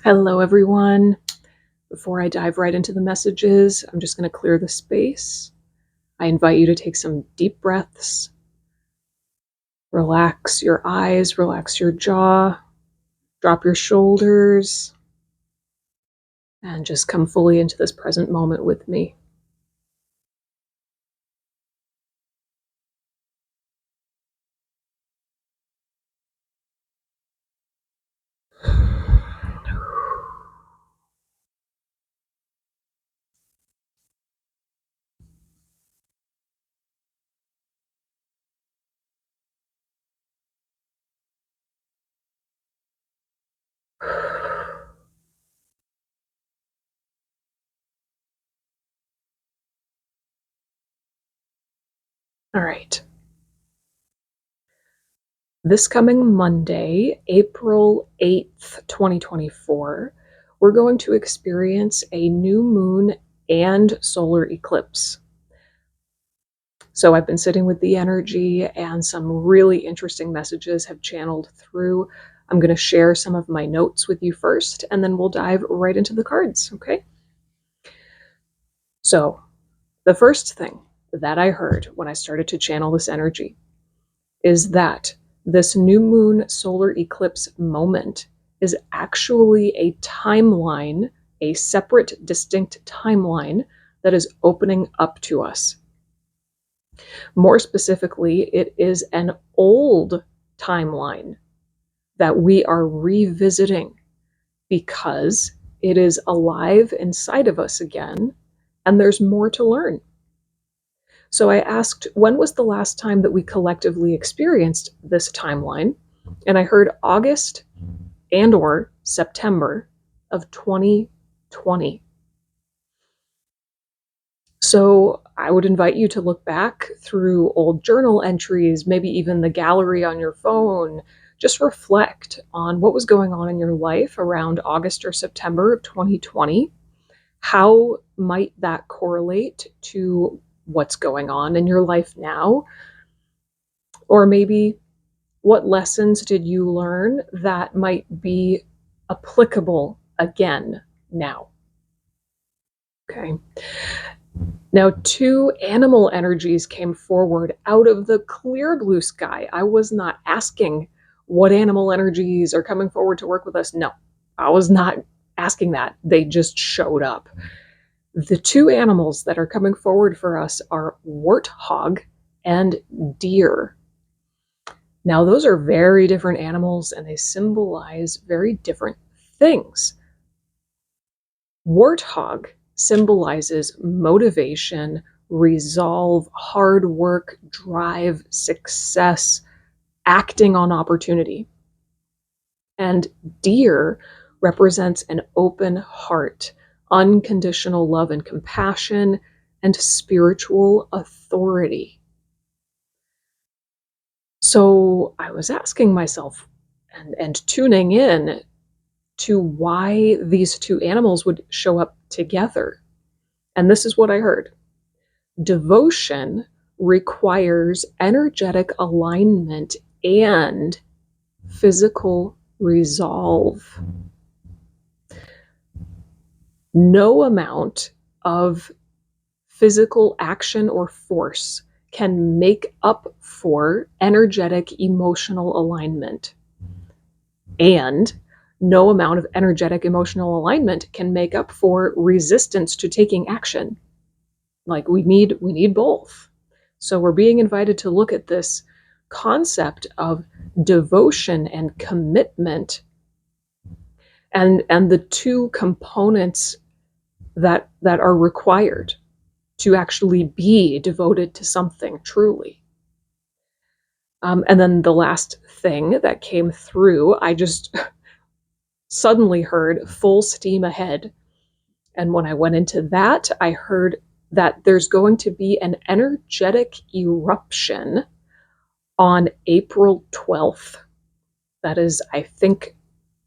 Hello, everyone. Before I dive right into the messages, I'm just going to clear the space. I invite you to take some deep breaths, relax your eyes, relax your jaw, drop your shoulders, and just come fully into this present moment with me. All right. This coming Monday, April 8th, 2024, we're going to experience a new moon and solar eclipse. So I've been sitting with the energy, and some really interesting messages have channeled through. I'm going to share some of my notes with you first, and then we'll dive right into the cards, okay? So the first thing that I heard when I started to channel this energy is that this new moon solar eclipse moment is actually a timeline, a separate, distinct timeline that is opening up to us. More specifically, it is an old timeline that we are revisiting because it is alive inside of us again, and there's more to learn. So I asked, when was the last time that we collectively experienced this timeline? And I heard August and/or September of 2020. So I would invite you to look back through old journal entries, maybe even the gallery on your phone. Just reflect on what was going on in your life around August or September of 2020. How might that correlate to what's going on in your life now? Or maybe what lessons did you learn that might be applicable again now? Okay. Now, two animal energies came forward out of the clear blue sky. I was not asking what animal energies are coming forward to work with us. No, I was not asking that. They just showed up. The two animals that are coming forward for us are warthog and deer. Now, those are very different animals, and they symbolize very different things. Warthog symbolizes motivation, resolve, hard work, drive, success, acting on opportunity. And deer represents an open heart, unconditional love and compassion, and spiritual authority. So I was asking myself and tuning in to why these two animals would show up together. And this is what I heard. Devotion requires energetic alignment and physical resolve. No amount of physical action or force can make up for energetic emotional alignment. And no amount of energetic emotional alignment can make up for resistance to taking action. Like we need both. So we're being invited to look at this concept of devotion and commitment, and the two components that are required to actually be devoted to something truly. And then the last thing that came through, I just suddenly heard full steam ahead. And when I went into that, I heard that there's going to be an energetic eruption on April 12th. That is, I think,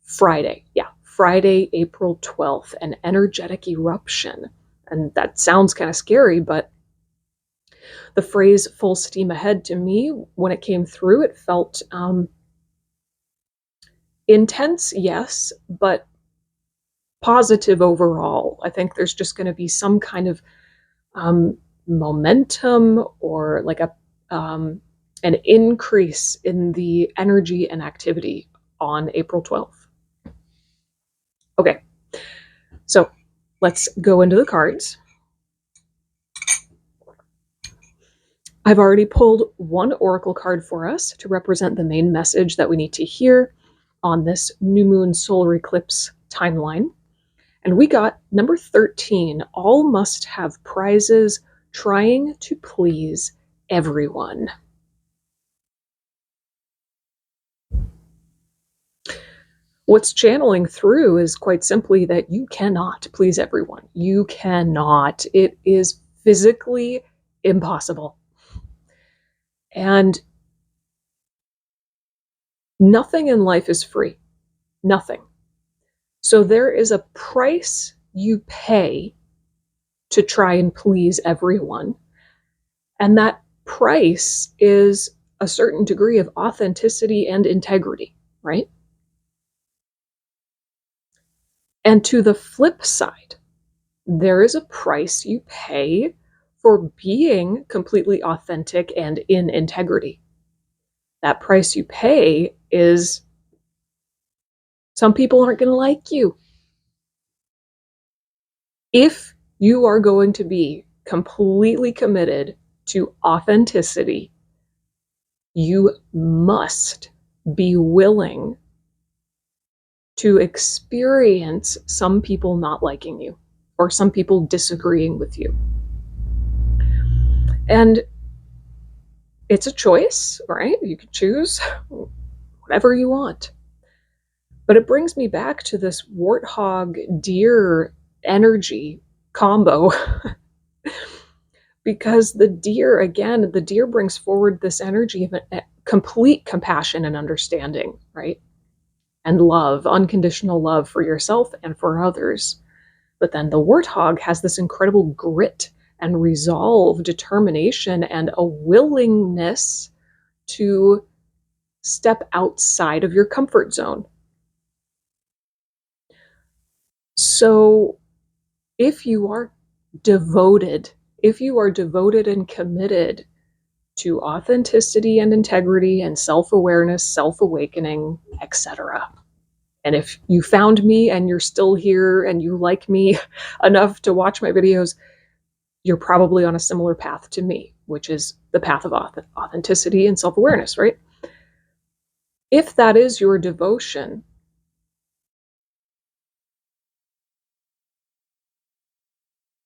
Friday. Yeah, Friday, April 12th, an energetic eruption. And that sounds kind of scary, but the phrase full steam ahead to me, when it came through, it felt intense, yes, but positive overall. I think there's just going to be some kind of um, momentum or like a an increase in the energy and activity on April 12th. Okay, so let's go into the cards. I've already pulled one oracle card for us to represent the main message that we need to hear on this new moon solar eclipse timeline. And we got number 13, all must have prizes, trying to please everyone. What's channeling through is quite simply that you cannot please everyone. You cannot. It is physically impossible. And nothing in life is free. Nothing. So there is a price you pay to try and please everyone. And that price is a certain degree of authenticity and integrity, right? And to the flip side, there is a price you pay for being completely authentic and in integrity. That price you pay is some people aren't going to like you. If you are going to be completely committed to authenticity, you must be willing to experience some people not liking you or some people disagreeing with you. And it's a choice, right? You can choose whatever you want. But it brings me back to this warthog deer energy combo because the deer, again, the deer brings forward this energy of a complete compassion and understanding, right? And love, unconditional love for yourself and for others. But then the warthog has this incredible grit and resolve, determination, and a willingness to step outside of your comfort zone. So if you are devoted, if you are devoted and committed to authenticity and integrity and self-awareness, self-awakening, etc. And if you found me and you're still here and you like me enough to watch my videos, you're probably on a similar path to me, which is the path of authenticity and self-awareness, right? If that is your devotion,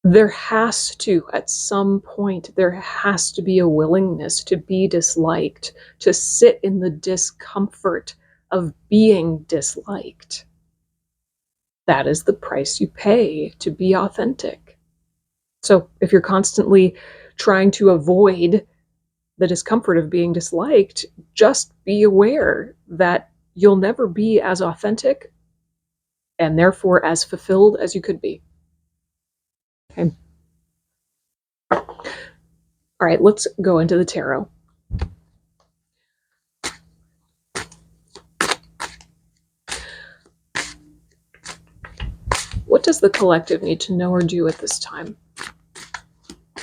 there has to, at some point, there has to be a willingness to be disliked, to sit in the discomfort of being disliked. That is the price you pay to be authentic. So if you're constantly trying to avoid the discomfort of being disliked, just be aware that you'll never be as authentic and therefore as fulfilled as you could be. Okay. All right, let's go into the tarot. What does the collective need to know or do at this time?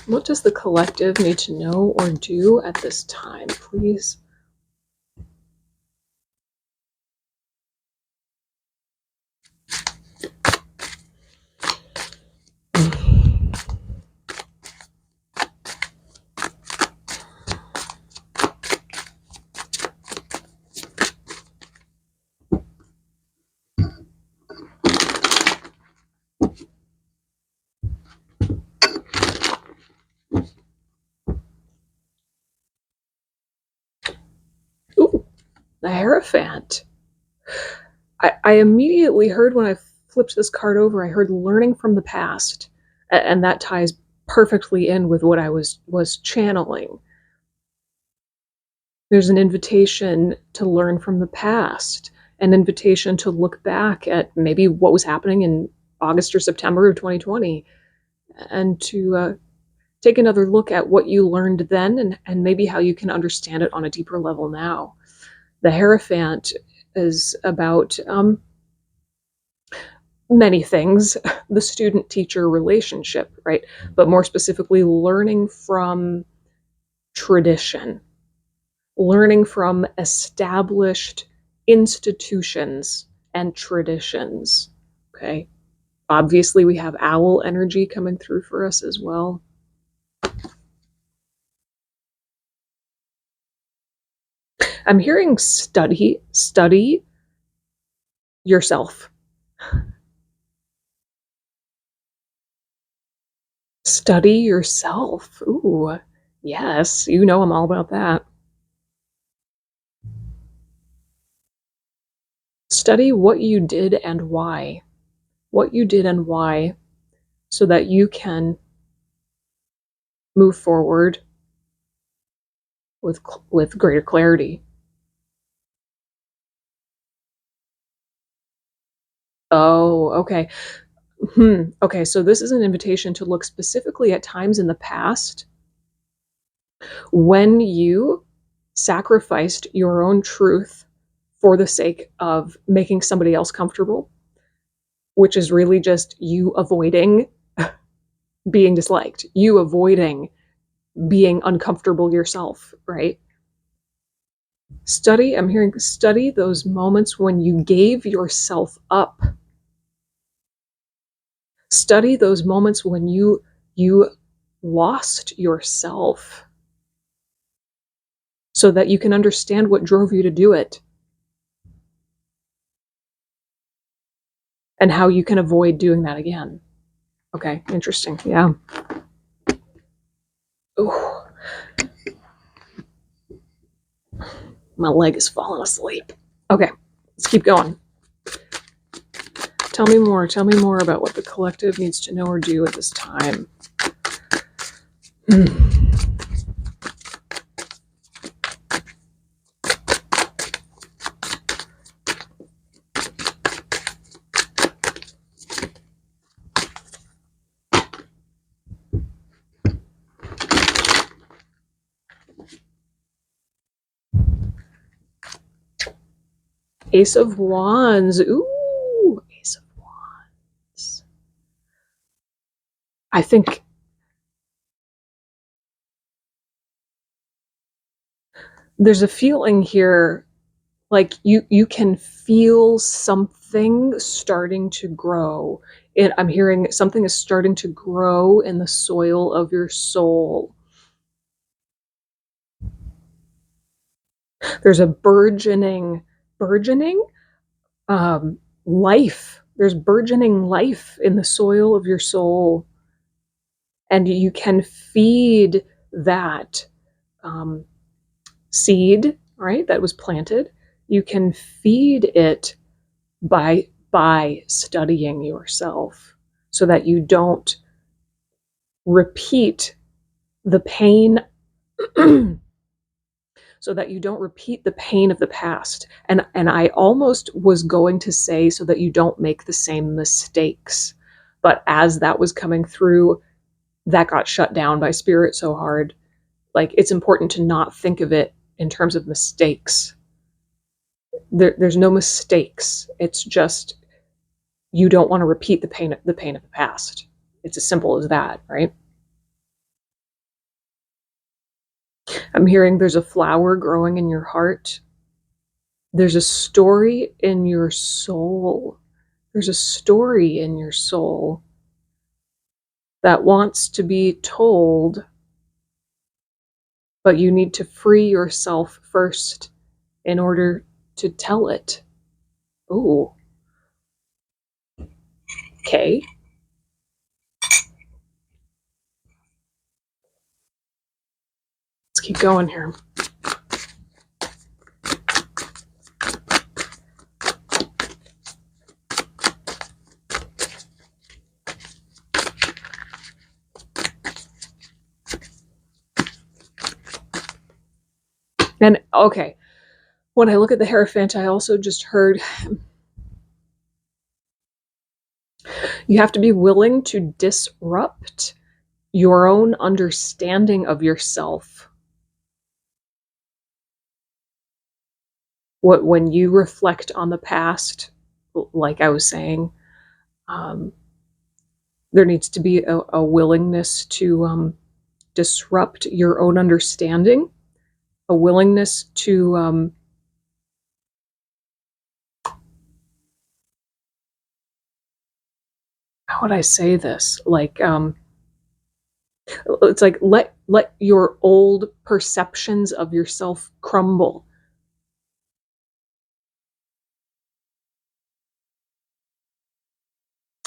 What does the collective need to know or do at this time, please? Ooh, the Hierophant. I immediately heard when I flipped this card over, I heard learning from the past, and that ties perfectly in with what I was channeling. There's an invitation to learn from the past, an invitation to look back at maybe what was happening in August or September of 2020, and to take another look at what you learned then and maybe how you can understand it on a deeper level now. The Hierophant is about many things, the student-teacher relationship, right? But more specifically, learning from tradition, learning from established institutions and traditions, okay? Obviously, we have owl energy coming through for us as well. I'm hearing study yourself. Study yourself. Ooh, yes, you know I'm all about that. Study what you did and why. What you did and why, so that you can move forward with greater clarity. Oh, okay. Okay, so this is an invitation to look specifically at times in the past when you sacrificed your own truth for the sake of making somebody else comfortable, which is really just you avoiding being disliked, you avoiding being uncomfortable yourself, right? I'm hearing study those moments when you gave yourself up. Study those moments when you lost yourself so that you can understand what drove you to do it and how you can avoid doing that again. Okay, interesting. Yeah. Ooh, my leg is falling asleep. Okay, let's keep going. Tell me more. Tell me more about what the collective needs to know or do at this time. Ace of Wands. Ooh, Ace of Wands. I think there's a feeling here like you can feel something starting to grow. I'm hearing something is starting to grow in the soil of your soul. There's a burgeoning life. There's burgeoning life in the soil of your soul, and you can feed that um, seed, right? That was planted. You can feed it by studying yourself, so that you don't repeat the pain so that you don't repeat the pain of the past. And I almost was going to say so that you don't make the same mistakes. But as that was coming through, that got shut down by spirit so hard. Like, it's important to not think of it in terms of mistakes. There's no mistakes. It's just you don't want to repeat the pain of the past. It's as simple as that, right? I'm hearing there's a flower growing in your heart. There's a story in your soul. There's a story in your soul that wants to be told, but you need to free yourself first in order to tell it. Ooh, okay. Let's keep going here. And okay, when I look at the Hierophant, I also just heard you have to be willing to disrupt your own understanding of yourself. When you reflect on the past, like I was saying, Um, there needs to be a willingness to disrupt your own understanding, a willingness to how would I say this? Like it's like let your old perceptions of yourself crumble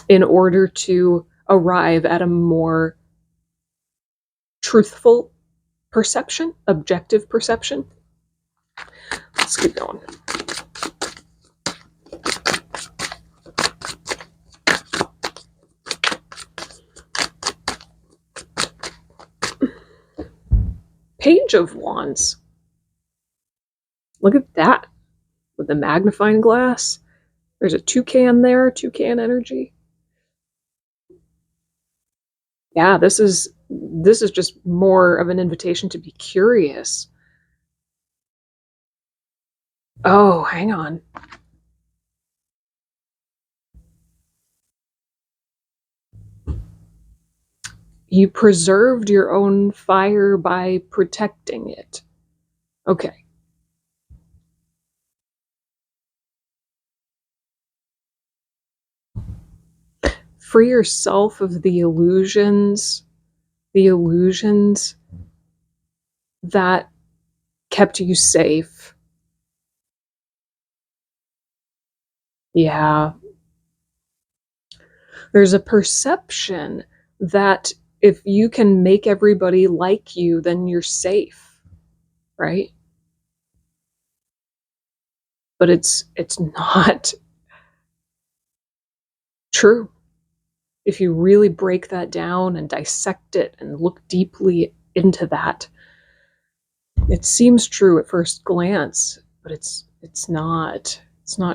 in order to arrive at a more truthful perception, objective perception. Let's keep going. Page of Wands. Look at that with the magnifying glass. There's a toucan there, toucan energy. Yeah, this is just more of an invitation to be curious. Oh, hang on. You preserved your own fire by protecting it. Okay. Free yourself of the illusions that kept you safe. Yeah. There's a perception that if you can make everybody like you, then you're safe, right? But it's not true. If you really break that down and dissect it and look deeply into that, it seems true at first glance, but it's not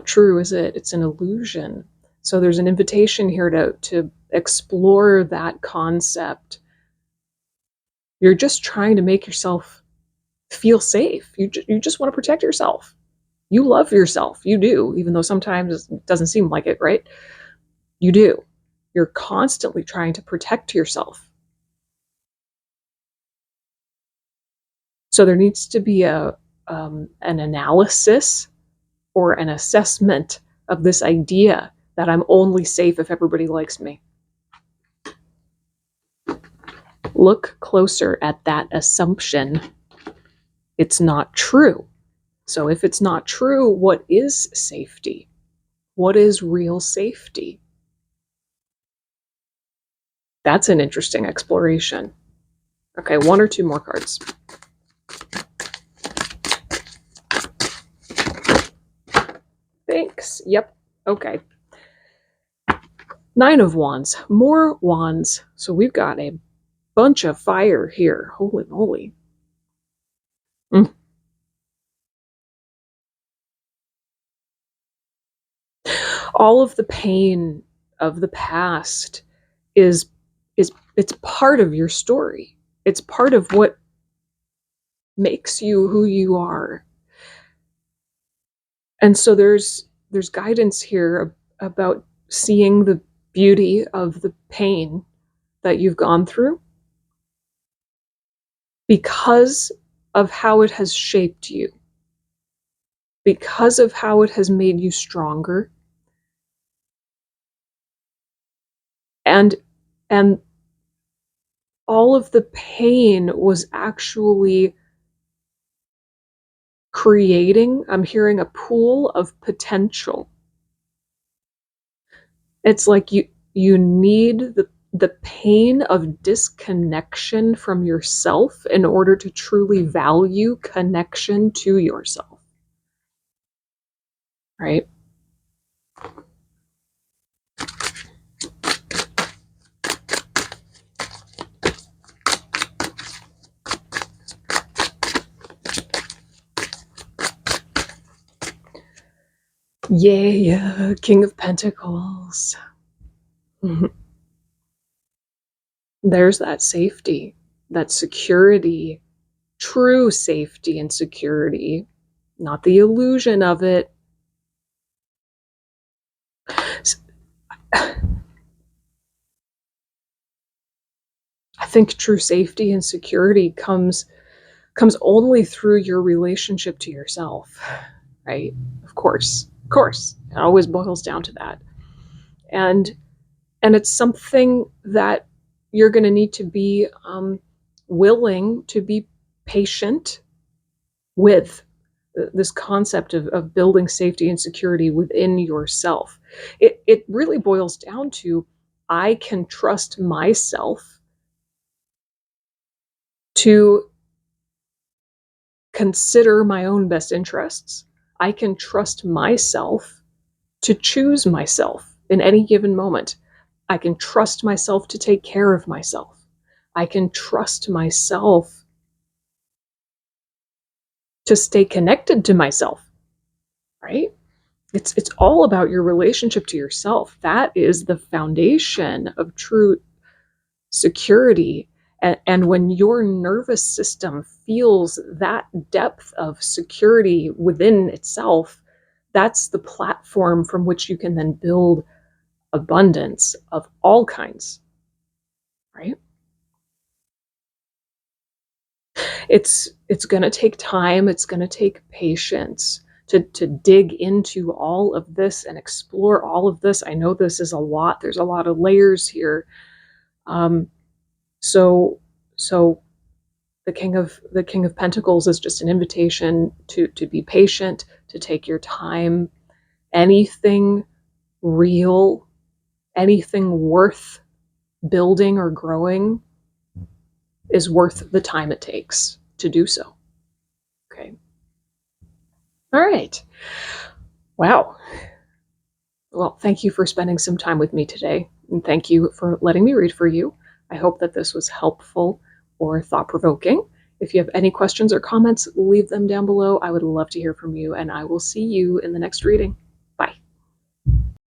true, is it? It's an illusion. So there's an invitation here to explore that concept. You're just trying to make yourself feel safe. You just want to protect yourself. You love yourself. You do, even though sometimes it doesn't seem like it, right? You do. You're constantly trying to protect yourself. So there needs to be an analysis or an assessment of this idea that I'm only safe if everybody likes me. Look closer at that assumption. It's not true. So if it's not true, what is safety? What is real safety? That's an interesting exploration. Okay, one or two more cards. Thanks. Yep. Okay. Nine of Wands. More wands. So we've got a bunch of fire here. Holy moly. Mm. All of the pain of the past is it's part of your story. It's part of what makes you who you are. And so there's guidance here about seeing the beauty of the pain that you've gone through because of how it has shaped you, because of how it has made you stronger. And and all of the pain was actually creating, I'm hearing, a pool of potential. It's like you need the pain of disconnection from yourself in order to truly value connection to yourself, right? Yeah, King of Pentacles. Mhm. There's that safety, that security, true safety and security, not the illusion of it. think true safety and security comes only through your relationship to yourself, right? Of course, it always boils down to that. And it's something that you're going to need to be willing to be patient with, this concept of building safety and security within yourself. It really boils down to, I can trust myself to consider my own best interests. I can trust myself to choose myself in any given moment. I can trust myself to take care of myself. I can trust myself to stay connected to myself, right? It's all about your relationship to yourself. That is the foundation of true security. And when your nervous system feels that depth of security within itself, that's the platform from which you can then build abundance of all kinds, right? It's going to take time, it's going to take patience to dig into all of this and explore all of this. I know this is a lot. There's a lot of layers here. Um, so so the King of Pentacles is just an invitation to be patient, to take your time. Anything real, anything worth building or growing is worth the time it takes to do so. Okay. All right. Wow. Well, thank you for spending some time with me today, and thank you for letting me read for you. I hope that this was helpful or thought-provoking. If you have any questions or comments, leave them down below. I would love to hear from you, and I will see you in the next reading.